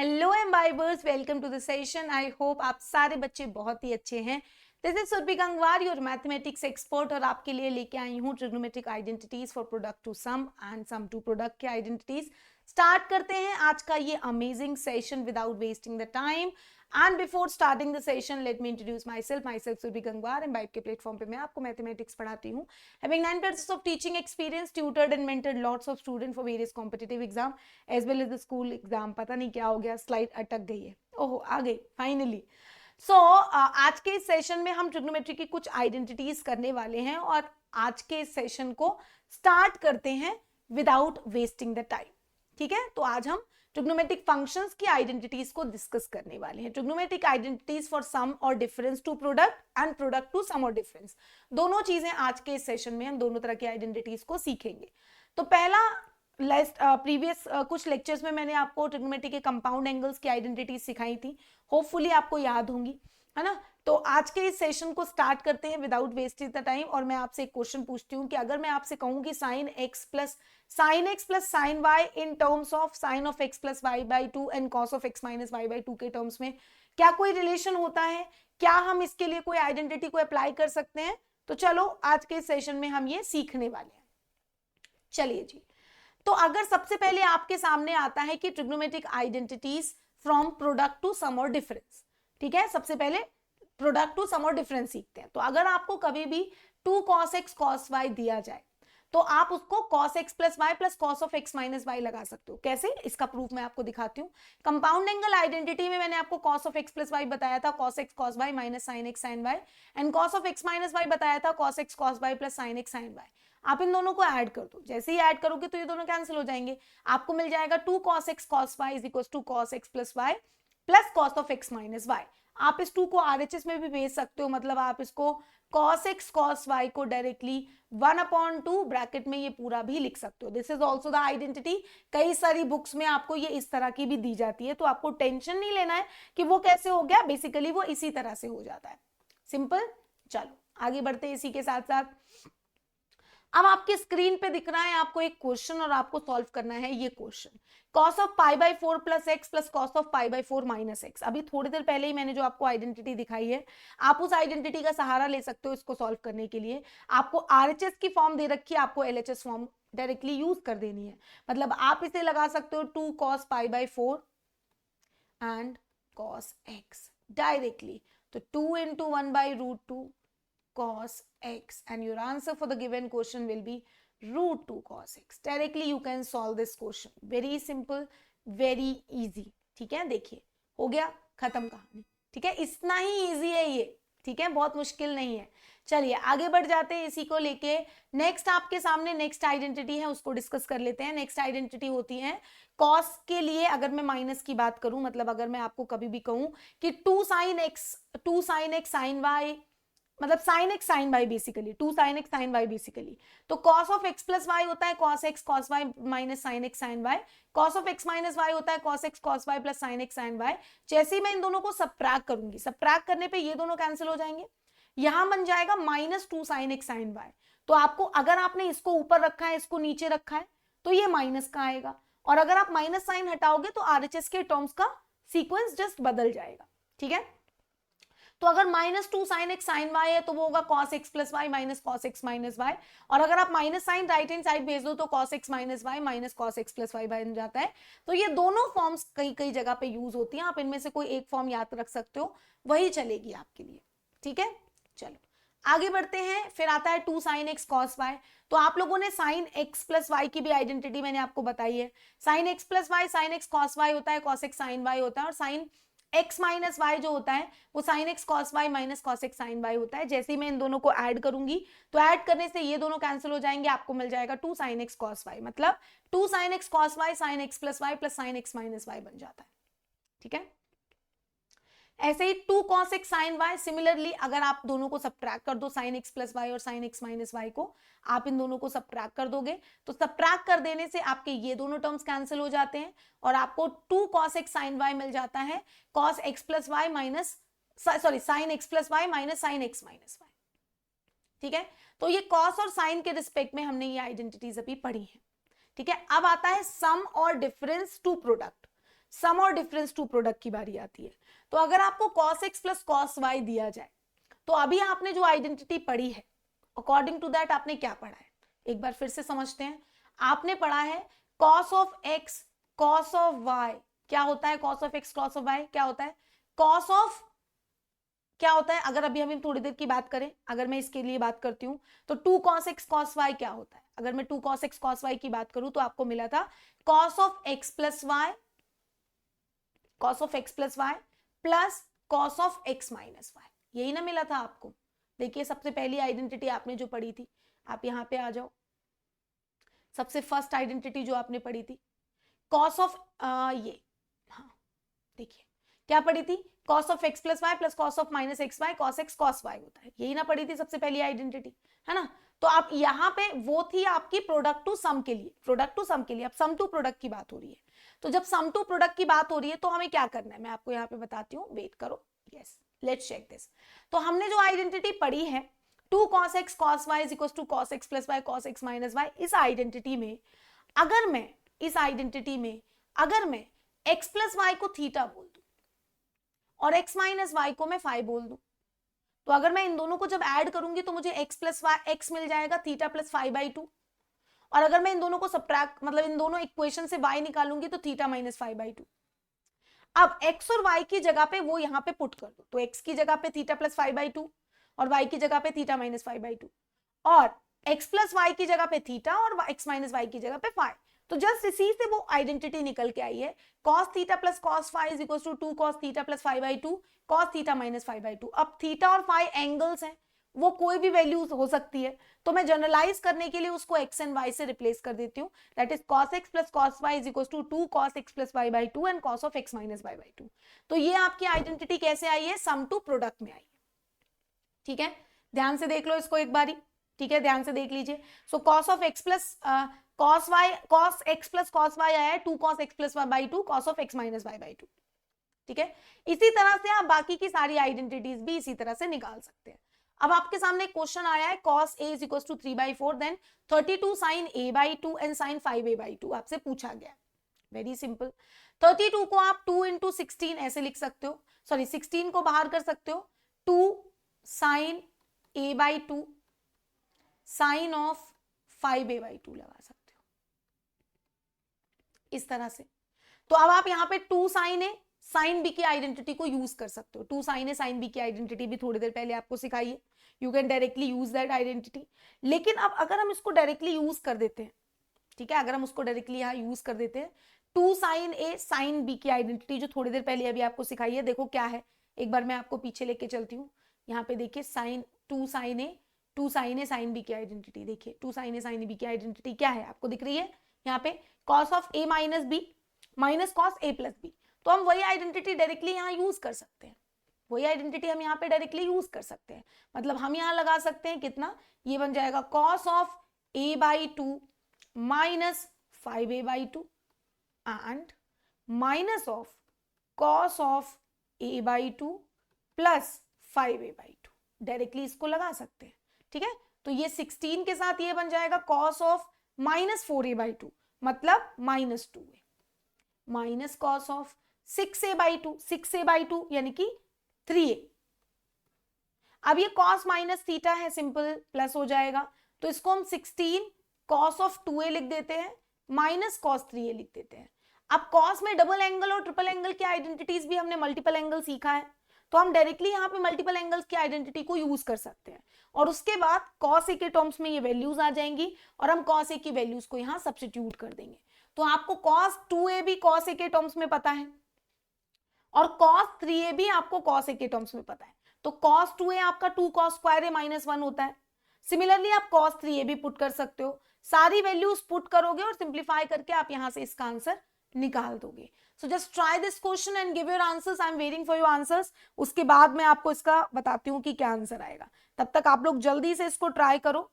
Hello Embibers, welcome to the session. I hope आप सारे बच्चे बहुत ही अच्छे हैं। This is Surabhi Gangwar, your mathematics expert, और आपके लिए लेके आई हूँ trigonometric identities for product to sum and sum to product के आइडेंटिटीज। स्टार्ट करते हैं आज का ये amazing session without wasting the time. And before starting the session, let me introduce my self Surabhi Gangwar. Embibe के प्लेटफॉर्म पे मैं आपको मैथमेटिक्स पढ़ाती हूँ। Having 9 years of teaching experience, tutored and mentored lots of students for various competitive exam as well as the school exam। पता नहीं क्या हो गया, स्लाइड अटक गई है। ओहो, आ गई फाइनली। आज के इस सेशन में हम ट्रिग्नोमेट्री की कुछ आइडेंटिटीज करने वाले हैं और आज के इस सेशन को स्टार्ट करते हैं विदाउट वेस्टिंग द टाइम। ठीक है, तो आज हम ट्रिग्नोमेट्रिक फंक्शंस की आइडेंटिटीज को डिस्कस करने वाले हैं। ट्रिग्नोमेट्रिक आइडेंटिटीज फॉर सम और difference to product and product to sum और डिफरेंस, दोनों चीजें आज के इस सेशन में हम दोनों तरह की आइडेंटिटीज को सीखेंगे। तो पहला प्रीवियस कुछ लेक्चर्स में मैंने आपको ट्रिग्नोमेट्री के कंपाउंड एंगल्स की आइडेंटिटीज सिखाई थी, होपफुली आपको याद होंगी, है ना। तो आज के इस सेशन को स्टार्ट करते हैं विदाउट वेस्टिंग द टाइम। और मैं आपसे एक क्वेश्चन पूछती हूँ कि अगर मैं आपसे कहूँ कि sine x plus sine y in terms of sine of x plus y by two and cos of x minus y by two के टर्म्स में क्या कोई रिलेशन होता है, क्या हम इसके लिए कोई आइडेंटिटी को अप्लाई कर सकते हैं? तो चलो आज के सेशन में हम ये सीखने वाले हैं। चलिए जी, तो अगर सबसे पहले आपके सामने आता है कि trigonometric identities from product to sum और डिफरेंस, ठीक है, सबसे पहले प्रोडक्ट टू सम और डिफरेंस सीखते हैं। तो अगर आपको कभी भी 2 cos x cos y दिया जाए तो आप उसको cos x plus y plus cos of x minus y लगा सकते हो। कैसे, इसका प्रूफ मैं आपको दिखाती हूँ। कंपाउंड एंगल आइडेंटिटी में मैंने आपको cos of x plus y बताया था cos x cos y minus sin x sin y, and cos of x minus y बताया था cos x cos y plus sin x sin y। आप इन दोनों को ऐड कर दो, जैसे ही ऐड करोगे तो ये दोनों कैंसिल हो जाएंगे। आपको मिल जाएगा 2 cos x cos y is equal to cos x plus y plus cos of x minus y. आप इस 2 को आरएचएस में भी भेज सकते हो, मतलब आप इसको cos x cos y को डायरेक्टली 1/2 ब्रैकेट में ये पूरा भी लिख सकते हो। This is also the identity. कई सारी बुक्स में आपको ये इस तरह की भी दी जाती है, तो आपको टेंशन नहीं लेना है कि वो कैसे हो गया, बेसिकली वो इसी तरह से हो जाता है, सिंपल। चलो आगे बढ़ते हैं इसी के साथ साथ। अब आपकी स्क्रीन पे दिख रहा है आपको एक क्वेश्चन और आपको सॉल्व करना है ये question. cos of pi by 4 plus x plus cos of pi by 4 minus x. अभी थोड़ी देर पहले ही मैंने जो आपको आइडेंटिटी दिखाई है, आप उस आइडेंटिटी का सहारा ले सकते हो इसको सॉल्व करने के लिए। आपको आरएचएस की फॉर्म दे रखी है, आपको एलएचएस फॉर्म डायरेक्टली यूज कर देनी है। मतलब आप इसे लगा सकते हो 2 cos pi by 4 and cos x directly. तो 2 into 1 by root 2 cos x, and your answer for the given question will be root 2 cos x. Directly you can solve this question. Very simple, very easy. ठीक है, देखिए हो गया, खत्म कहानी। ठीक है, इतना ही इजी है ये, ठीक है, बहुत मुश्किल नहीं है। चलिए आगे बढ़ जाते हैं इसी को लेके। नेक्स्ट आपके सामने नेक्स्ट आइडेंटिटी है, उसको डिस्कस कर लेते हैं। नेक्स्ट आइडेंटिटी होती है कॉस के लिए। अगर मैं माइनस की बात करूं, मतलब अगर मैं आपको कभी भी कहूं कि 2 sin x sin y, मतलब sin x sin y basically 2 sin x sin y basically, तो cos of x plus y होता है cos x cos y minus sin x sin y, cos of x minus y होता है cos x cos y plus sin x sin y। जैसे ही मैं इन दोनों को subtract करूंगी, सबट्रैक्ट करने पे ये दोनों कैंसिल हो जाएंगे, यहां बन जाएगा minus 2 sin x sin y। तो आपको, अगर आपने इसको ऊपर रखा है इसको नीचे रखा है, तो ये माइनस का आएगा, और अगर आप माइनस साइन हटाओगे तो आरएचएस के टर्म्स का सीक्वेंस जस्ट बदल जाएगा। ठीक है, तो अगर minus 2 sin x sin y है तो वो होगा cos x plus y minus cos x minus y, और अगर आप minus sine right hand side भेज दो तो cos x minus y minus cos x plus y बन जाता है। तो ये दोनों फॉर्म्स कई कई जगह पे यूज होती हैं, आप इनमें से कोई एक फॉर्म याद रख सकते हो, वही चलेगी आपके लिए। ठीक है, चलो आगे बढ़ते हैं। फिर आता है 2 sin x cos y। तो आप लोगों ने sin x प्लस वाई की भी आइडेंटिटी मैंने आपको बताई है। sin x plus y sin x cos y होता है, cos x sin y होता है, और sin x माइनस वाई जो होता है वो sin x cos y minus cos x sin y होता है। जैसे ही मैं इन दोनों को ऐड करूंगी तो ऐड करने से ये दोनों कैंसिल हो जाएंगे, आपको मिल जाएगा 2 sin x cos y, मतलब 2 sin x cos y sin x plus y plus sin x minus y बन जाता है। ठीक है, ऐसे ही 2 cos x sin y, similarly अगर आप दोनों को सबट्रैक्ट कर दो, sin x प्लस वाई और sin x माइनस वाई को, आप इन दोनों को सबट्रैक्ट कर दोगे तो सबट्रैक्ट कर देने से आपके ये दोनों टर्म्स कैंसिल हो जाते हैं और आपको 2 cos x sin y मिल जाता है cos x plus y minus sin x plus y minus sin x minus y. ठीक है, तो ये cos और sin के रिस्पेक्ट में हमने ये आइडेंटिटीज अभी पढ़ी है। ठीक है, अब आता है सम और डिफरेंस टू प्रोडक्ट। सम और डिफरेंस टू प्रोडक्ट की बारी आती है। तो अगर आपको cos x plus cos y दिया जाए, तो अभी आपने जो आइडेंटिटी पढ़ी है, अकॉर्डिंग टू दैट आपने क्या पढ़ा है, एक बार फिर से समझते हैं। आपने पढ़ा है cos of x cos of y क्या होता है, cos of x cos of y क्या होता है, cos ऑफ क्या होता है, अगर अभी हम थोड़ी देर की बात करें, अगर मैं इसके लिए बात करती हूं तो 2 cos x cos y क्या होता है, अगर मैं 2 cos x cos y की बात करूं तो आपको मिला था cos of x plus y, cos of x plus y plus cos of x minus y, यही ना मिला था आपको। देखिए सबसे पहली आइडेंटिटी आपने जो पढ़ी थी, आप यहां पे आ जाओ, सबसे फर्स्ट आइडेंटिटी जो आपने पढ़ी थी cos ऑफ ये, हाँ देखिए क्या पढ़ी थी, cos of x plus y plus cos of minus x y, cos x cos y होता है, यही ना पढ़ी थी सबसे पहली आइडेंटिटी, है ना। तो आप यहाँ पे वो थी आपकी प्रोडक्ट टू सम के लिए, प्रोडक्ट टू सम के लिए, अब सम टू प्रोडक्ट की बात हो रही है। तो जब सम टू प्रोडक्ट की बात हो रही है तो हमें क्या करना है, मैं आपको यहाँ पे बताती हूँ, वेट करो, यस लेट्स चेक दिस। तो हमने जो आइडेंटिटी पढ़ी है 2 cos x cos y is equal to cos x plus y cos x minus y, इस आइडेंटिटी में अगर मैं, इस आइडेंटिटी में अगर मैं x प्लस वाई को थीटा बोल दूं और x माइनस वाई को मैं फाई बोल दूं, तो अगर मैं इन दोनों को जब ऐड करूंगी तो मुझे x प्लस वाई x मिल जाएगा थीटा प्लस फाई बाई 2, और अगर मैं इन दोनों को सब्ट्रैक्ट मतलब इन दोनों इक्वेशन से y निकालूंगी तो थीटा माइनस फाई बाई 2। अब x और y की जगह पे वो यहाँ पे पुट कर दो, तो x की जगह पे थीटा प्लस फाई बाई 2 और y की जगह पे थीटा माइनस फाई बाई 2, और x प्लस वाई की जगह पे थीटा और x माइनस वाई की जगह पे फाई। तो जस्ट इसी से वो आइडेंटिटी निकल के आई है cos theta plus cos phi is equal to 2 cos theta plus phi by 2 cos theta minus phi by 2। अब थीटा और फाई एंगल्स हैं, वो कोई भी वैल्यू हो सकती है, तो मैं जनरलाइज करने के लिए उसको x एंड y से रिप्लेस कर देती हूँ, that is cos x plus cos y is equal to 2 cos x plus y by 2 and cos of x minus y by 2। तो ये आपकी आइडेंटिटी कैसे आई है, सम टू प्रोडक्ट में आई है, ठीक है। ध्यान से देख लो इसको एक बारी, ठीक है, ध्यान से देख लीजिए। सो cos of x plus cos y cos x plus cos y आया है 2 cos x plus y by 2 cos of x minus y by 2, ठीक है। इसी तरह से आप बाकी की सारी आइडेंटिटीज भी इसी तरह से निकाल सकते हैं। अब आपके सामने क्वेश्चन आया है cos a is equal to 3/4 then 32 sin a by 2 and sin 5a by 2 आपसे पूछा गया। वेरी सिंपल, 32 को आप 2 इंटू 16 ऐसे लिख सकते हो, सॉरी 16 को बाहर कर सकते हो, 2 sin a by 2 sine of 5a by 2 लगा सकते हो इस तरह से। तो अब आप यहाँ पे 2 sin a साइन बी की आइडेंटिटी को यूज कर सकते हो, 2 sin a साइन बी की आइडेंटिटी भी थोड़ी देर पहले आपको सिखाई है, you can directly use that identity. लेकिन अब अगर हम इसको डायरेक्टली यूज कर देते हैं, ठीक है, अगर हम उसको डायरेक्टली यहाँ यूज कर देते हैं, 2 sin a साइन बी की आइडेंटिटी जो थोड़ी देर पहले अभी आपको सिखाई है, देखो क्या है, एक बार मैं आपको पीछे लेके चलती हूँ। यहाँ पे देखिए sine 2 sin a sine B की आइडेंटिटी, देखिए 2 sin a साइन बी की आइडेंटिटी क्या है आपको दिख रही है, यहाँ पे cos of a minus B minus cos a plus B. तो हम वही आइडेंटिटी डायरेक्टली यहाँ यूज कर सकते हैं, वही आइडेंटिटी हम यहाँ पे डायरेक्टली यूज कर सकते हैं। मतलब हम यहाँ लगा सकते हैं कितना, ये बन जाएगा cos of a by 2 minus 5a by 2 and minus of cos of a by 2 plus 5a by 2, directly इसको लगा सकते हैं, ठीक है। तो ये 16 के साथ ये बन जाएगा cos of minus 4a by 2 मतलब minus 2a minus cos of 6a by 2, 6a by 2 यानी कि 3a। अब ये cos माइनस थीटा है, सिंपल प्लस हो जाएगा, तो इसको हम 16 cos ऑफ 2a लिख देते हैं माइनस cos 3a लिख देते हैं। अब cos में डबल एंगल और ट्रिपल एंगल की आइडेंटिटीज भी हमने मल्टीपल एंगल सीखा है, तो हम डायरेक्टली यहाँ पे मल्टीपल एंगल्स की आइडेंटिटी को यूज कर सकते हैं, और उसके बाद cos a के टर्म्स में ये वैल्यूज आ जाएंगी और हम cos a की वैल्यूज को यहाँ सब्स्टिट्यूट कर देंगे। तो आपको cos 2a भी cos a के टर्म्स में पता है और cos 3a भी आपको cos a के टर्म्स में पता है, तो cos 2a आपका 2 cos स्क्वायर a माइनस 1 होता है। सिमिलरली आप cos 3a भी पुट कर सकते हो, सारी वैल्यूज पुट करोगे और सिंप्लीफाई करके आप यहां से इसका आंसर निकाल दोगे। So just try this question and give your answers, I am waiting for your answers. उसके बाद मैं आपको इसका बताती हूँ कि क्या आंसर आएगा, तब तक आप लोग जल्दी से इसको ट्राई करो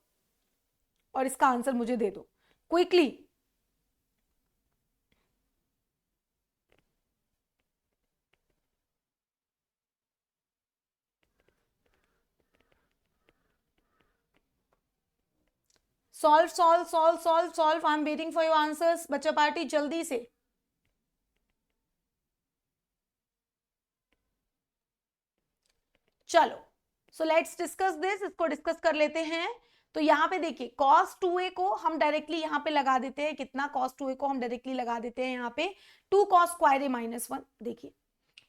और इसका आंसर मुझे दे दो quickly. Solve solve solve solve solve, I am waiting for your answers. बच्चा पार्टी जल्दी से। चलो सो लेट्स डिस्कस दिस, इसको डिस्कस कर लेते हैं। तो यहाँ पे देखिए cos 2a को हम डायरेक्टली यहाँ पे लगा देते हैं, कितना cos 2a को हम डायरेक्टली लगा देते हैं यहाँ पे 2 cos स्क्वायर a माइनस 1, देखिए।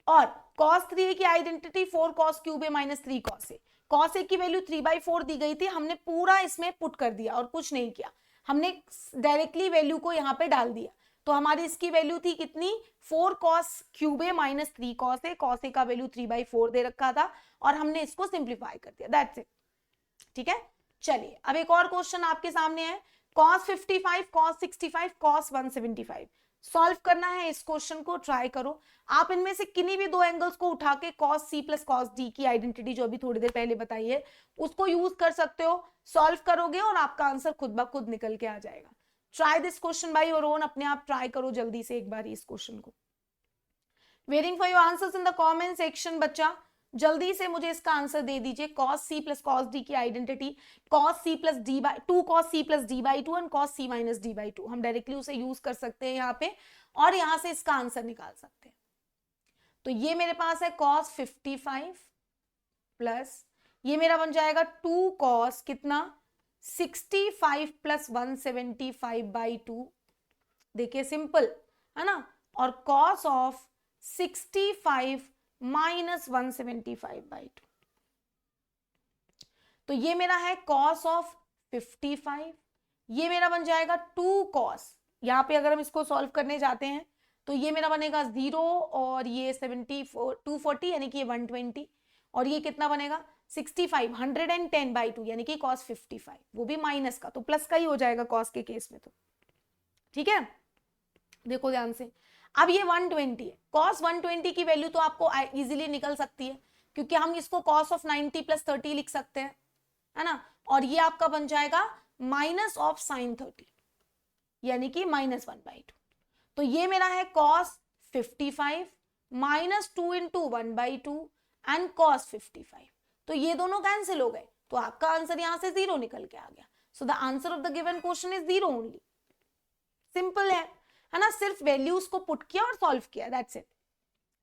और cos 3a की identity 4 cos cube a minus 3 cos a। cos a की वैल्यू 3/4 दी गई थी, हमने पूरा इसमें पुट कर दिया और कुछ नहीं किया, हमने डायरेक्टली वैल्यू को यहाँ पे डाल दिया। तो हमारी इसकी वैल्यू थी कितनी, 4 cos cube a minus 3 cos a। cos a का वैल्यू 3/4 दे रखा था और हमने इसको सिंप्लीफाई कर दिया, दैट्स इट। ठीक है, चलिए अब एक और क्वेश्चन आपके सामने है, cos 55, cos 65, cos 175। सॉल्व करना है इस क्वेश्चन को, ट्राई करो। आप इनमें से किन्हीं भी दो एंगल्स को उठा के cos c plus cos d की आइडेंटिटी जो अभी थोड़ी देर पहले बताई है उसको यूज कर सकते हो, सॉल्व करोगे और आपका आंसर खुद ब खुद निकल के आ जाएगा। Try this question by your own, अपने आप ट्राई करो जल्दी से एक बार इस क्वेश्चन को। Waiting for your answers in the comment section बच्चा, जल्दी से मुझे इसका आंसर दे दीजिए। cos c plus cos d की identity cos c plus d by 2 cos c plus d by 2 and cos c minus d by 2, हम directly उसे use कर सकते हैं यहाँ पे और यहाँ से इसका आंसर निकाल सकते हैं। तो ये मेरे पास है cos 55 प्लस ये मेरा बन जाएगा 2 cos कितना 65 प्लस 175/2, देखिए सिंपल है ना, और cos ऑफ 65 माइनस 175/2। तो ये मेरा है cos ऑफ 55, ये मेरा बन जाएगा 2 cos, यहाँ पे अगर हम इसको सॉल्व करने जाते हैं तो ये मेरा बनेगा 0 और ये 74 240 यानी कि ये 120 और ये कितना बनेगा 65 110/2 यानी कि cos 55, वो भी माइनस का, तो प्लस का ही हो जाएगा cos के केस में। तो ठीक है, देखो ध्यान से, अब ये 120 है, cos 120 की वैल्यू तो आपको इजीली निकल सकती है क्योंकि हम इसको cos ऑफ 90 प्लस 30 लिख सकते हैं, है ना, और ये आपका बन जाएगा माइनस ऑफ sin 30 यानी कि -1/2। तो ये मेरा है cos 55 minus 2 into 1/2 and cos 55, तो ये दोनों कैंसिल हो गए, तो आपका आंसर यहां से 0 निकल के आ गया। So the answer of the given question is 0 only, simple है ना, सिर्फ वैल्यूज को पुट किया और सॉल्व किया, दैट्स इट।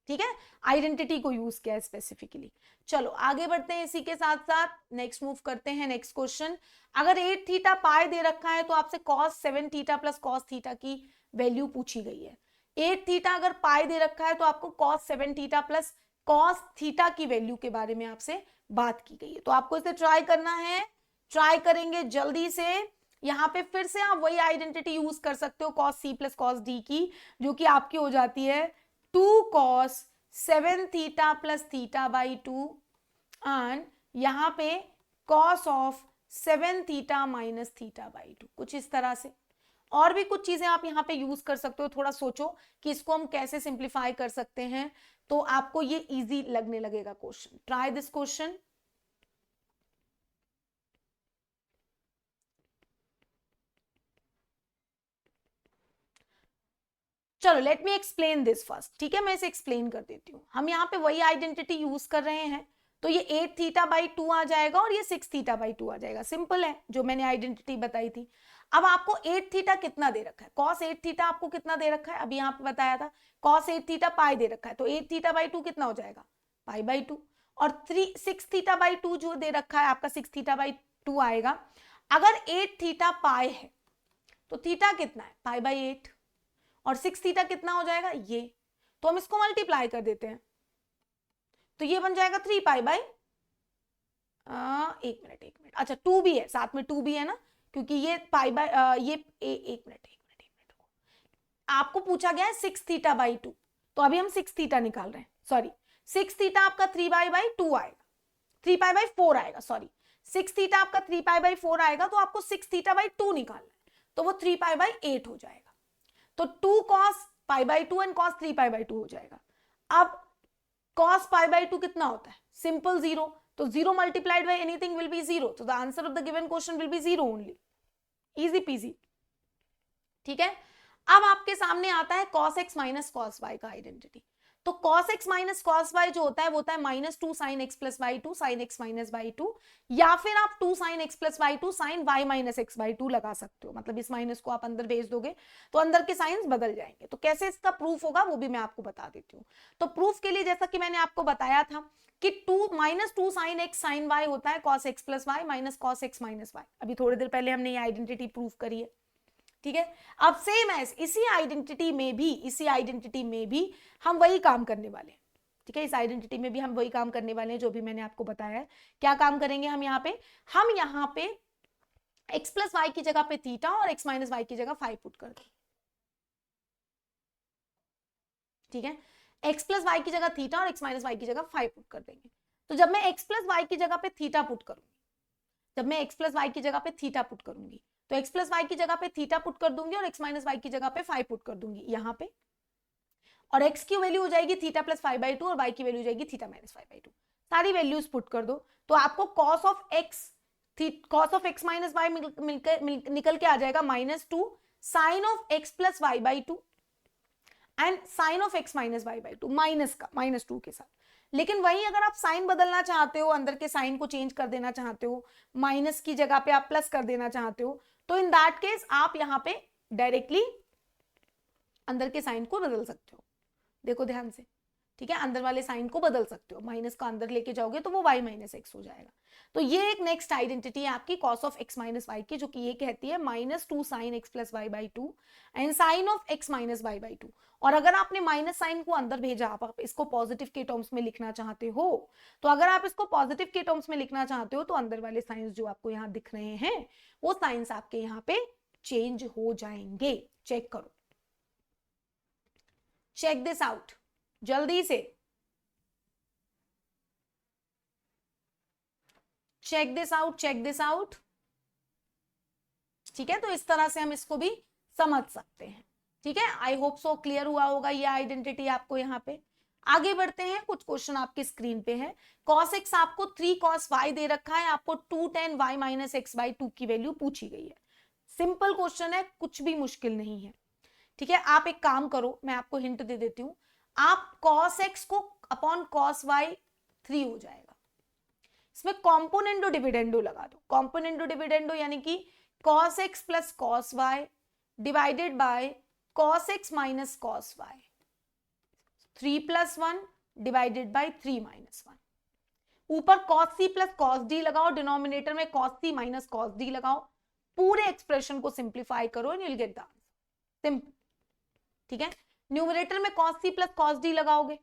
ठीक है, आइडेंटिटी को यूज किया स्पेसिफिकली। चलो आगे बढ़ते हैं, इसी के साथ साथ नेक्स्ट मूव करते हैं। नेक्स्ट क्वेश्चन, अगर 8 थीटा पाई दे रखा है तो आपसे cos 7 theta plus cos theta की वैल्यू पूछी गई है। 8 थीटा अगर पाई दे रखा है तो आपको cos 7 theta plus cos theta की वैल्यू के बारे में आपसे बात की गई है, तो आपको इसे ट्राई करना है, ट्राई करेंगे जल्दी से। यहाँ पे फिर से आप वही आइडेंटिटी यूज कर सकते हो cos c plus cos d की, जो कि आपकी हो जाती है 2 cos 7 theta plus theta by 2 and यहाँ पे cos of 7 theta minus theta by 2, कुछ इस तरह से। और भी कुछ चीजें आप यहाँ पे यूज कर सकते हो, थोड़ा सोचो कि इसको हम कैसे सिंप्लीफाई कर सकते हैं, तो आपको ये इजी लगने लगेगा क्वेश्चन। Try this question. चलो let me explain this first, ठीक है, मैं इसे एक्सप्लेन कर देती हूँ। हम यहाँ पे वही आइडेंटिटी यूज कर रहे हैं, तो ये 8 थीटा बाई 2 आ जाएगा और ये 6 थीटा बाई 2 आ जाएगा, सिंपल है जो मैंने आइडेंटिटी बताई थी। अब आपको 8 थीटा कितना दे रखा है, cos 8 थीटा आपको कितना दे रखा है, अभी यहाँ पे बताया था cos 8 थीटा पाई दे रखा है, तो 8 थीटा बाई 2 कितना हो जाएगा π/2, और 6 थीटा बाई 2 जो दे रखा है आपका 6 थीटा बाई 2 आएगा। अगर 8 थीटा पाई है तो थीटा कितना है π/8 और 6 थीटा कितना हो जाएगा ये, तो हम इसको मल्टीप्लाई कर देते हैं, तो ये बन जाएगा 3π/, एक मिनट, अच्छा 2 भी है, साथ में 2 भी है ना, क्योंकि ये ये एक मिनट आपको पूछा गया है 6 थीटा बाई 2, तो अभी हम 6 थीटा निकाल रहे हैं, सॉरी 6 थीटा आपका 3π/2 आएगा, 3π/4 आएगा, सॉरी 6 थीटा आपका 3π/4 आएगा, तो आपको 6 थीटा बाई 2 निकालना है, तो वो 3π/8 हो जाएगा, तो 2 cos π/2 एंड cos 3π/2 हो जाएगा। अब cos π/2 कितना होता है, सिंपल 0, तो 0 multiplied by anything will be 0, तो the answer of the given question will be 0 only, easy PG. ठीक है, अब आपके सामने आता है cos x minus cos y का आइडेंटिटी, तो cos x minus cos y जो होता है वो होता है -2 sin x plus by two sin x minus by two, या फिर आप 2 sin x plus by two sin y minus x by two लगा सकते हो। मतलब इस माइनस को आप अंदर भेज दोगे तो अंदर के साइंस बदल जाएंगे। तो कैसे इसका प्रूफ होगा वो भी मैं आपको बता देती हूँ। तो प्रूफ के लिए जैसा कि मैंने आपको बताया था कि -2 sin x sin y होता है cos x plus y minus cos x minus y. अभी थोड़ी देर पहले हमने ये आइडेंटिटी प्रूफ करी है, ठीक है। अब सेम एज इसी आइडेंटिटी में भी हम वही काम करने वाले हैं, ठीक है। इस आइडेंटिटी में भी हम वही काम करने वाले हैं जो भी मैंने आपको बताया है। क्या काम करेंगे हम यहाँ पे x प्लस वाई की जगह पे थीटा और x माइनस वाई की जगह 5 पुट कर देंगे, ठीक है। x प्लस वाई की जगह थीटा और x माइनस वाई की जगह 5 पुट कर देंगे। तो जब मैं x प्लस वाई की जगह पे थीटा पुट करूंगी, तो x प्लस वाई की जगह पे थीटा पुट कर दूंगी और x माइनस वाई की जगह पे 5 पुट कर दूंगी यहाँ पे, और x की वैल्यू हो जाएगी थीटा प्लस 5/2 और y की वैल्यू हो जाएगी थीटा माइनस 5/2। सारी वैल्यूज पुट कर दो तो आपको cos of x minus y निकल के आ जाएगा -2 sin of x plus y/2 and sin of x minus y/2 -2 के साथ। लेकिन वहीं अगर आप साइन बदलना चाहते हो, अंदर के साइन को चेंज कर देना चाहते हो, माइनस की जगह पे आप प्लस कर देना चाहते हो, तो इन दैट केस आप यहाँ पे डायरेक्टली अंदर के साइन को बदल सकते हो। देखो ध्यान से, ठीक है, अंदर वाले साइन को बदल सकते हो, माइनस का अंदर लेके जाओगे तो वो y माइनस एक्स हो जाएगा। तो ये एक नेक्स्ट आइडेंटिटी है आपकी cos of x minus y की, जो कि ये कहती है -2 sin x plus y/2 and sin of x minus y/2। और अगर आपने माइनस साइन को अंदर भेजा, आप इसको पॉजिटिव के टर्म्स में लिखना चाहते हो, तो अगर आप इसको पॉजिटिव के टर्म्स में लिखना चाहते हो तो अंदर वाले साइंस जो आपको यहाँ दिख रहे हैं वो साइंस आपके यहाँ पे चेंज हो जाएंगे। चेक करो, चेक दिस आउट जल्दी से, चेक दिस आउट, ठीक है। तो इस तरह से हम इसको भी समझ सकते हैं, ठीक है। आई होप सो क्लियर हुआ होगा ये आइडेंटिटी आपको। यहाँ पे आगे बढ़ते हैं, कुछ क्वेश्चन आपके स्क्रीन पे है। cos x आपको 3 cos y दे रखा है, आपको 2 tan y माइनस x/2 की वैल्यू पूछी गई है। सिंपल क्वेश्चन है, कुछ भी मुश्किल नहीं है, ठीक है। आप एक काम करो, मैं आपको हिंट दे देती हूं, आप cos x को अपॉन cos y 3 हो जाएगा। इसमें कॉम्पोनेंडो डिविडेंडो लगा दो, कॉम्पोनेंडो डिविडेंडो यानी कि cos x plus cos y divided by cos x minus cos y, 3 + 1 divided by 3 - 1। ऊपर cos c plus cos d लगाओ, डिनोमिनेटर में cos c minus cos d लगाओ, पूरे एक्सप्रेशन को सिंप्लीफाई करो and you will get the answer. Simple, ठीक है। Numerator में cos c plus cos d लगाओगे,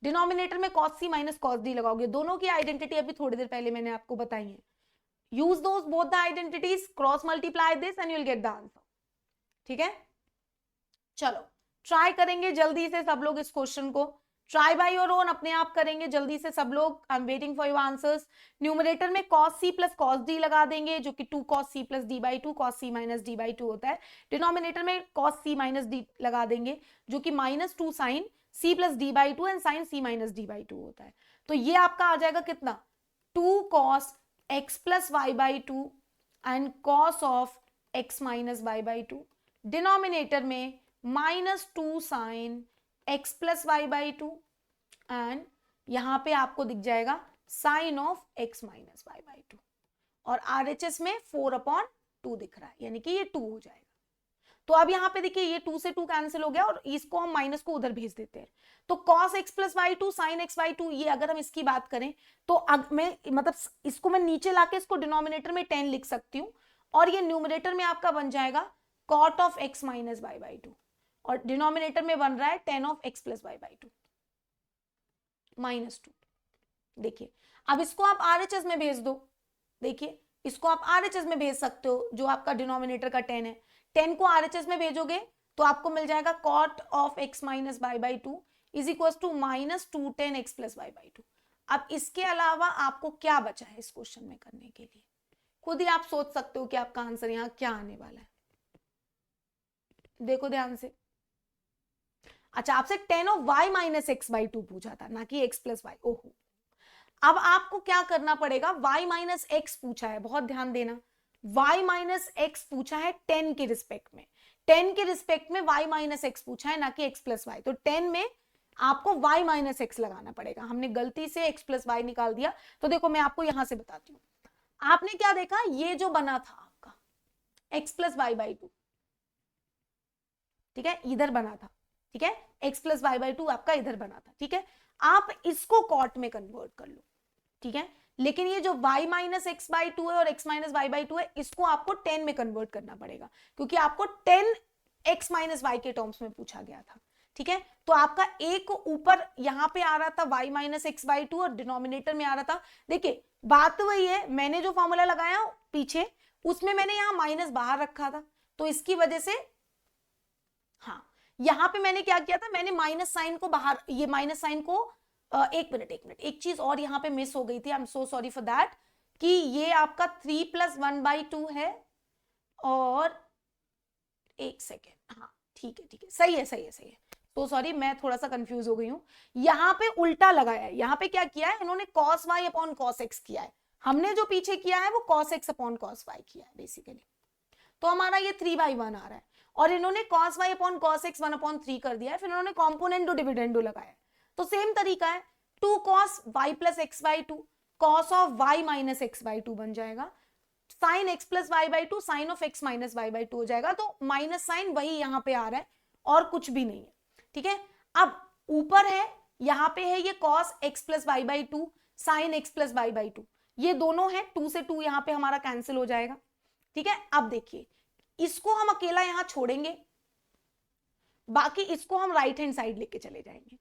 डिनोमिनेटर में cos c minus cos d लगाओगे। दोनों की आइडेंटिटी अभी थोड़ी देर पहले मैंने आपको बताई है। Use those both the identities, cross multiply this and you will get the answer, ठीक है। चलो ट्राई करेंगे जल्दी से सब लोग इस क्वेश्चन को, ट्राई बाय योर ओन, अपने आप करेंगे जल्दी से सब लोग। I am waiting for your answers. Numerator में cos c plus cos d लगा देंगे, जो कि 2 cos c plus d/2 cos c minus d/2 होता है। डिनोमिनेटर में cos c माइनस d लगा देंगे, जो कि -2 sin c plus d/2 and sin c minus d/2 होता है। तो ये आपका आ जाएगा कितना, 2 cos x plus y/2 and cos of x minus y/2। Denominator में -2 sin x plus y/2 and यहां पे आपको दिख जाएगा sin of x minus y/2, और RHS में 4/2 दिख रहा है, यानी कि ये 2 हो जाएगा। तो अब यहाँ पे देखिए ये 2 से 2 कैंसिल हो गया और इसको हम माइनस को उधर भेज देते हैं। तो cos x plus y2 sin x/2, ये अगर हम इसकी बात करें तो मैं मतलब इसको मैं नीचे लाके इसको डिनोमिनेटर में 10 लिख सकती हूँ, और ये न्यूमरेटर में आपका बन जाएगा cot of x minus y/2, और डिनोमिनेटर में बन रहा है tan of x plus y/2 -2। देखिए अब इसको आप RHS में भेज दो, देखिए इसको आप RHS में भेज सकते हो, जो आपका डिनोमिनेटर का 10 है, 10 को RHS में भेजोगे तो आपको मिल जाएगा cot of x minus y/2 is equal to -2 tan x plus y/2। अब इसके अलावा आपको क्या बचा है इस क्वेश्चन में करने के लिए, खुद ही आप सोच सकते हो कि आपका आंसर यहाँ क्या आने वाला है। देखो ध्यान से, अच्छा आपसे tan of y minus x/2 पूछा था, ना कि x प्लस y। ओहो, अब आपको क्या करना पड़ेगा, y माइनस x पूछा है, बहुत ध्यान देना, y माइनस x पूछा है 10 के रिस्पेक्ट में, 10 के रिस्पेक्ट में y माइनस x पूछा है, ना कि x प्लस y। तो 10 में आपको y माइनस एक्स लगाना पड़ेगा। हमने गलती से x प्लस वाई निकाल दिया, तो देखो मैं आपको यहां से बताती हूँ। आपने क्या देखा, ये जो बना था आपका x plus y by two, ठीक है, इधर बना था, ठीक है, x plus y by two आपका इधर बना था, ठीक है। आप इसको कॉट में कन्वर्ट कर लो, ठीक है, लेकिन ये जो y minus x by two है और x minus y by two है, इसको आपको 10 में कन्वर्ट करना पड़ेगा, क्योंकि आपको 10 x माइनस वाई के टर्म्स में पूछा गया था, ठीक है। तो आपका एक ऊपर यहां पे आ रहा था y minus x by to और डिनोमिनेटर में आ रहा था। देखिए बात तो वही है, मैंने जो फॉर्मूला लगाया पीछे उसमें मैंने यहां माइनस बाहर रखा था, तो इसकी वजह से हाँ, यहां पे मैंने क्या किया था, मैंने माइनस साइन को बाहर, ये माइनस साइन को एक मिनट, एक चीज और यहां पे मिस हो गई थी, I am so sorry for that, कि ये आपका 3 प्लस 1/2 है, और एक सेकेंड, हाँ ठीक है, सही है। तो सॉरी, मैं थोड़ा सा कंफ्यूज हो गई हूं, यहां पे उल्टा लगाया है। यहां पे क्या किया है इन्होंने, cos y upon cos x किया है, हमने जो पीछे किया है वो cos x upon cos y किया है बेसिकली। तो हमारा ये 3/1 आ रहा है, और इन्होंने cos y upon cos x 1/3 कर दिया है, फिर इन्होंने कॉम्पोनेंटो डिविडेंडो लगाया है। तो सेम तरीका है, 2 cos y plus x by two, cos of y minus x by two बन जाएगा, sine x plus y by two, sine of x minus y by two हो जाएगा। तो माइनस साइन वही यहां पे आ रहा है और कुछ भी नहीं है, ठीक है। अब ऊपर है, यहां पे है ये cos x plus y by two, sine x plus y by two, ये दोनों है, 2 से 2 यहां पे हमारा कैंसिल हो जाएगा, ठीक है। अब देखिए इसको हम अकेला यहां छोड़ेंगे, बाकी इसको हम राइट हैंड साइड लेके चले जाएंगे,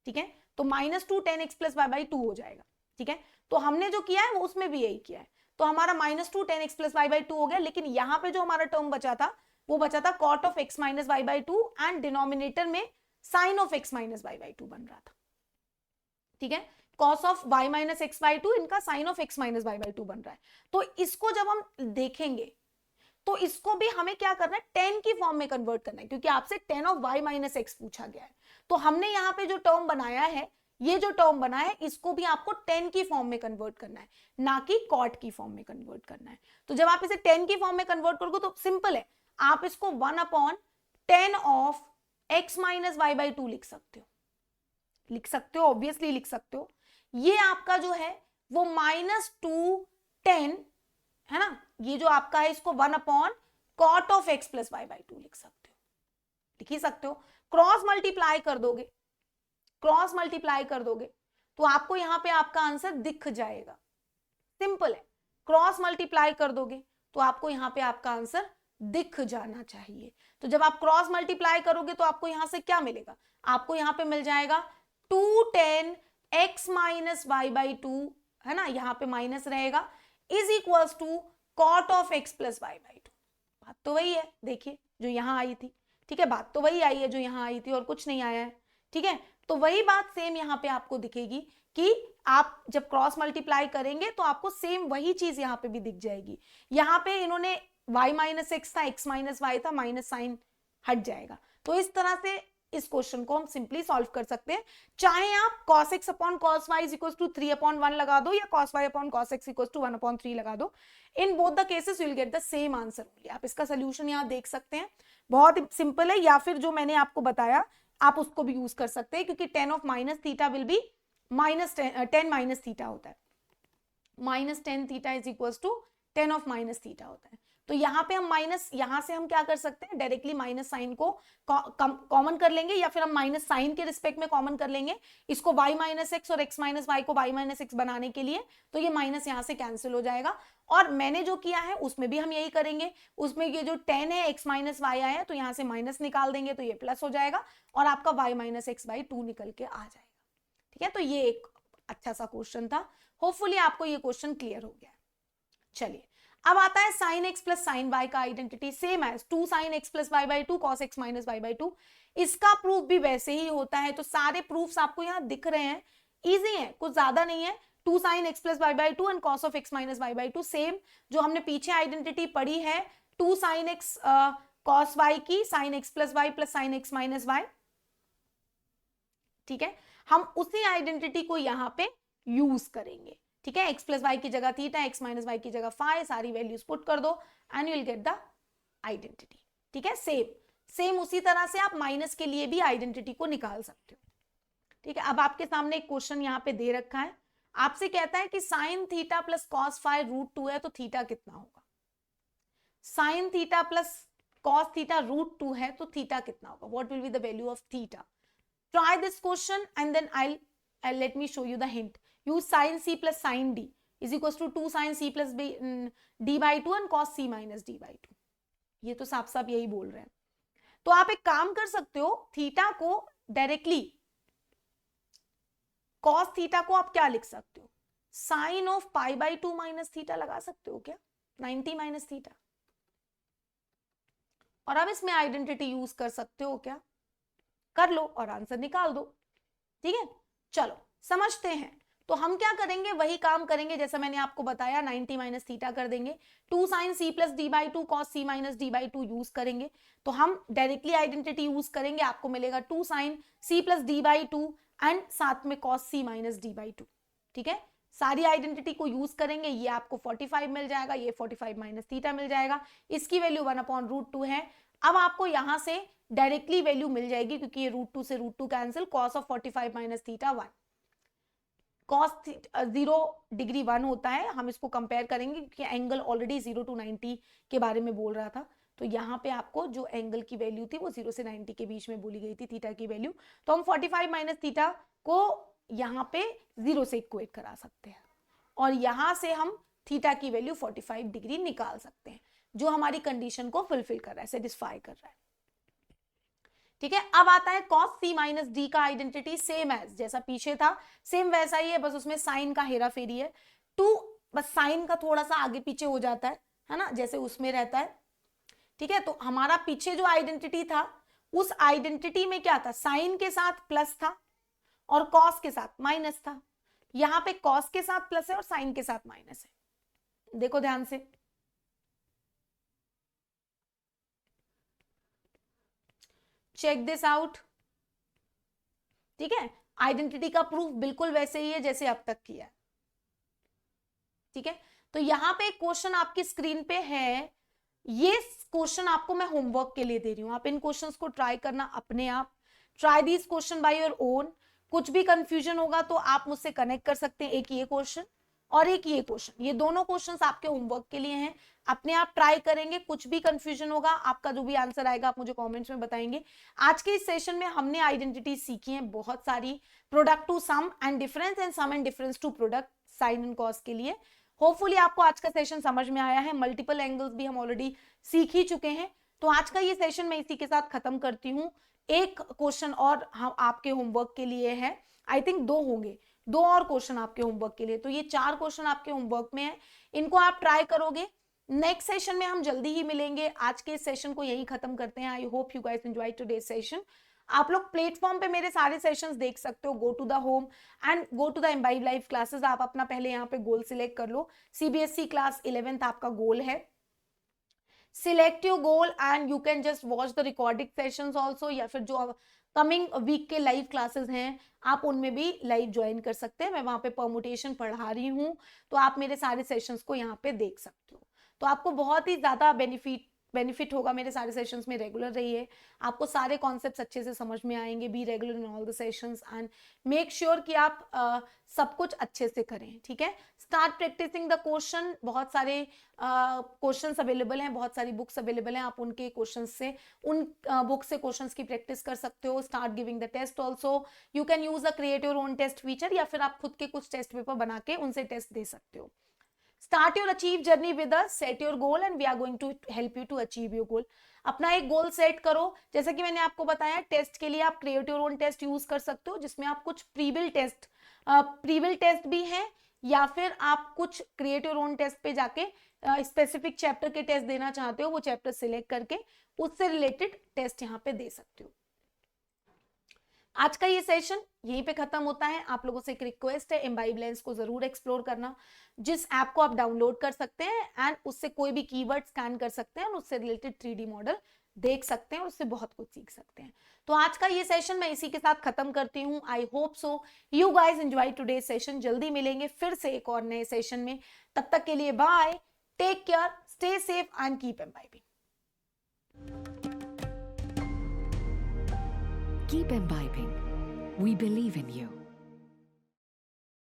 ठीक है। तो -2 10x plus y by two हो जाएगा, ठीक है। तो हमने जो किया है वो उसमें भी यही किया है, तो हमारा -2 10x plus y by two हो गया, लेकिन यहां पे जो हमारा टर्म बचा था वो बचा था cot of x minus y by two, and denominator में sine of x minus y by two बन रहा था, ठीक है। cos of y minus x by two, इनका sine of x minus y by two बन रहा है। तो इसको जब हम देखेंगे तो इसको भी हमें क्या करना है, 10 की फॉर्म में कन्वर्ट करना है, क्योंकि आपसे 10 ऑफ y माइनस एक्स पूछा गया है। तो हमने यहाँ पे जो टर्म बनाया है, ये जो टर्म बना है, इसको भी आपको 10 की फॉर्म में कन्वर्ट करना है, ना कि कॉट की फॉर्म में कन्वर्ट करना है। तो जब आप इसे 10 की फॉर्म में कन्वर्ट करोगे तो सिंपल है, आप इसको 1/10 of x minus y by two लिख सकते हो, ऑब्वियसली लिख सकते हो। ये आपका जो है वो -2 10 है ना, ये जो आपका है इसको 1/cot of x plus y by two लिख ही सकते हो। क्रॉस मल्टीप्लाई कर दोगे तो आपको यहां पे आपका आंसर दिख जाएगा, सिंपल है। क्रॉस मल्टीप्लाई कर दोगे तो आपको यहां पे आपका आंसर दिख जाना चाहिए। तो जब आप क्रॉस मल्टीप्लाई करोगे तो आपको यहां से क्या मिलेगा, आपको यहां पे मिल जाएगा 210 x minus y by two, है ना, यहां पे माइनस रहेगा, is equals to cot of x plus y by two. बात तो वही है, देखिए जो यहां आई थी, ठीक है, बात तो वही आई है जो यहां आई थी, और कुछ नहीं आया है, ठीक है। तो वही बात सेम यहां पे आपको दिखेगी कि आप जब क्रॉस मल्टीप्लाई करेंगे तो आपको सेम वही चीज यहां पे भी दिख जाएगी। यहां पे इन्होंने y माइनस एक्स था, x माइनस वाई था, माइनस साइन हट जाएगा। तो इस तरह से इस क्वेश्चन को हम सिंपली सॉल्व कर सकते हैं, चाहे आप cos x upon cos y equals to 3/1 लगा दो, या cos y upon cos x equals to 1/3 लगा दो। In both the cases you will get the same answer only. आप इसका सोल्यूशन यहाँ देख सकते हैं, बहुत सिंपल है, या फिर जो मैंने आपको बताया आप उसको भी यूज कर सकते हैं, क्योंकि 10 of minus theta will be -10 minus theta होता है, -10 theta is equals to 10 of minus theta होता है। तो यहाँ पे हम माइनस, यहां से हम क्या कर सकते हैं, डायरेक्टली माइनस साइन को कॉमन कर लेंगे, या फिर हम माइनस साइन के रिस्पेक्ट में कॉमन कर लेंगे इसको, y माइनस एक्स और x माइनस वाई को y माइनस एक्स बनाने के लिए। तो ये माइनस यहाँ से कैंसिल हो जाएगा, और मैंने जो किया है उसमें भी हम यही करेंगे। उसमें ये जो 10 है x माइनस वाई आया, तो यहाँ से माइनस निकाल देंगे तो ये प्लस हो जाएगा, और आपका y minus x by to निकल के आ जाएगा, ठीक है। तो ये एक अच्छा सा क्वेश्चन था, होपफुली आपको ये क्वेश्चन क्लियर हो गया। चलिए अब आता है sine x plus sine y का identity, same as 2 sine x plus y by two cos x minus y by two. इसका प्रूफ भी वैसे ही होता है, तो सारे प्रूफ्स आपको यहाँ दिख रहे हैं, इजी है, कुछ ज्यादा नहीं है। 2 sine x plus y by two and cos of x minus y by two, same जो हमने पीछे आइडेंटिटी पढ़ी है, 2 साइन एक्स कॉस वाई की, sine x plus y plus sine x minus y, ठीक है। हम उसी आइडेंटिटी को यहाँ पे यूज करेंगे, ठीक है। x प्लस वाई की जगह थीटा, x माइनस वाई की जगह फाई, सारी वैल्यूज पुट कर दो and you will get the identity, ठीक है। सेम उसी तरह से आप माइनस के लिए भी आइडेंटिटी को निकाल सकते हो। ठीक है, अब आपके सामने एक क्वेश्चन यहाँ पे दे रखा है, आपसे कहता है कि sine theta plus cos phi root 2 है, तो थीटा कितना होगा? Sine theta plus cos theta root 2 है, तो थीटा कितना होगा? What will be the value of theta? Try this question and then I let me show you the hint. Use sin c plus sin d is equals to 2 sin c plus d by 2 and cos c minus d by 2. ये तो साफ साफ यही बोल रहे हैं। तो आप एक काम कर सकते हो, थीटा को डायरेक्टली, कॉस थीटा को आप क्या लिख सकते हो? Sine of pi by 2 minus theta लगा सकते हो क्या? 90 माइनस थीटा। और अब इसमें आइडेंटिटी यूज कर सकते हो क्या? कर लो और आंसर निकाल दो। ठीक है, चलो समझते हैं। तो हम क्या करेंगे, वही काम करेंगे जैसा मैंने आपको बताया, 90 माइनस थीटा कर देंगे, 2 sine C plus D by 2 cos C minus D by 2 use करेंगे। तो हम डायरेक्टली आइडेंटिटी यूज करेंगे, आपको मिलेगा 2 sine C plus D by 2 and साथ में cos C minus D by 2। ठीक है, सारी आइडेंटिटी को यूज करेंगे, ये आपको 45 मिल जाएगा, ये 45 माइनस थीटा मिल जाएगा, इसकी वैल्यू 1/√2 है। अब आपको यहां से डायरेक्टली वैल्यू मिल जाएगी क्योंकि ये √2 से √2 cancel, cos of 45 minus theta 1, cos 0 degree 1 होता है। हम इसको कंपेयर करेंगे क्योंकि एंगल ऑलरेडी 0 to 90 के बारे में बोल रहा था, तो यहाँ पे आपको जो एंगल की वैल्यू थी वो 0 से 90 के बीच में बोली गई थी थीटा की वैल्यू। तो हम 45 माइनस थीटा को यहाँ पे 0 से इक्वेट करा सकते हैं और यहाँ से हम थीटा की वैल्यू 45 डिग्री निकाल सकते हैं, जो हमारी कंडीशन को फुलफिल कर रहा है, सेटिस्फाई कर रहा है। ठीक है, अब आता है cos c माइनस डी का आइडेंटिटी, सेम एज जैसा पीछे था, सेम वैसा ही है, बस उसमें साइन का हेरा फेरी है। 2 बस साइन का थोड़ा सा आगे पीछे हो जाता है ना, जैसे उसमें रहता है। ठीक है, तो हमारा पीछे जो आइडेंटिटी था, उस आइडेंटिटी में क्या था? साइन के साथ प्लस था और कॉस के साथ माइनस था। यहां पे कॉस के साथ प्लस है और साइन के साथ माइनस है। देखो ध्यान से, चेक दिस आउट। ठीक है, आइडेंटिटी का प्रूफ बिल्कुल वैसे ही है जैसे अब तक किया। ठीक है, तो यहां पे एक क्वेश्चन आपकी स्क्रीन पे है, ये क्वेश्चन आपको मैं होमवर्क के लिए दे रही हूं, आप इन क्वेश्चंस को ट्राई करना अपने आप, try this question by your own. कुछ भी कंफ्यूजन होगा तो आप मुझसे कनेक्ट कर सकते हैं, एक ये क्वेश्चन और एक ये क्वेश्चन, ये दोनों क्वेश्चंस आपके होमवर्क के लिए हैं, अपने आप ट्राई करेंगे। कुछ भी कंफ्यूजन होगा, आपका जो भी आंसर आएगा आप मुझे कमेंट्स में बताएंगे। आज के इस सेशन में हमने आइडेंटिटी सीखी है बहुत सारी, product to sum and difference and sum and difference to product, sine and cos के लिए। होपफुली आपको आज का सेशन समझ में आया है, मल्टीपल एंगल्स भी हम ऑलरेडी सीख ही चुके हैं। तो आज का ये सेशन मैं इसी के साथ खत्म करती हूँ। एक क्वेश्चन और हम आपके होमवर्क के लिए है, आई थिंक 2 होंगे, 2 और क्वेश्चन आपके होमवर्क के लिए, तो ये 4 क्वेश्चन आपके होमवर्क में है, इनको आप ट्राई करोगे। नेक्स्ट सेशन में हम जल्दी ही मिलेंगे। आज के सेशन को यही खत्म करते हैं। I hope you guys enjoy today session. आप लोग प्लेटफॉर्म पे मेरे सारे सेशंस देख सकते हो, go to the home and go to the Embibe live classes. आप अपना पहले यहाँ पे गोल सिलेक्ट कर लो, सीबीएसई क्लास 11th आपका गोल है, select your goal and you can just watch the recording sessions also, या फिर जो कमिंग वीक के लाइव क्लासेस हैं आप उनमें भी लाइव ज्वाइन कर सकते हैं। मैं वहां पे परमुटेशन पढ़ा रही हूँ, तो आप मेरे सारे सेशंस को यहाँ पे देख सकते हो, तो आपको बहुत ही ज्यादा बेनिफिट होगा। मेरे सारे सेशंस में रेगुलर रहिए, आपको सारे कॉन्सेप्ट्स अच्छे से समझ में आएंगे। Be regular in all the sessions and make sure कि आप सब कुछ अच्छे से करें। ठीक है, स्टार्ट प्रैक्टिसिंग द क्वेश्चन, बहुत सारे क्वेश्चंस अवेलेबल हैं, बहुत सारी बुक्स अवेलेबल हैं, आप उनके क्वेश्चंस से, उन बुक से क्वेश्चंस की प्रैक्टिस कर सकते हो। Start giving the test also, you can use a create your own test feature, या फिर आप खुद के कुछ टेस्ट पेपर बना के उनसे टेस्ट दे सकते हो। Start your achieve journey with us, set your goal and we are going to help you to achieve your goal. अपना एक गोल सेट करो, जैसा कि मैंने आपको बताया टेस्ट के लिए आप create your own test use कर सकते हो, जिसमें आप कुछ प्रीविल टेस्ट भी हैं, या फिर आप कुछ क्रिएट योर ओन टेस्ट पे जाके स्पेसिफिक चैप्टर के टेस्ट देना चाहते हो, वो चैप्टर सिलेक्ट करके उससे रिलेटेड टेस्ट यहाँ पे दे सकते हो। आज का ये सेशन यहीं पे खत्म होता है। आप लोगों से एक रिक्वेस्ट है, एम्बाइब लेंस को जरूर एक्सप्लोर करना, जिस ऐप को आप डाउनलोड कर सकते हैं एंड उससे कोई भी कीवर्ड स्कैन कर सकते हैं और उससे रिलेटेड 3D मॉडल देख सकते हैं और उससे बहुत कुछ सीख सकते हैं। तो आज का ये सेशन मैं इसी के साथ खत्म करती हूँ। I hope so you guys enjoy today session. जल्दी मिलेंगे फिर से एक और नए सेशन में, तब तक के लिए bye, take care, stay safe and keep imbibing. Keep imbibing We believe in you.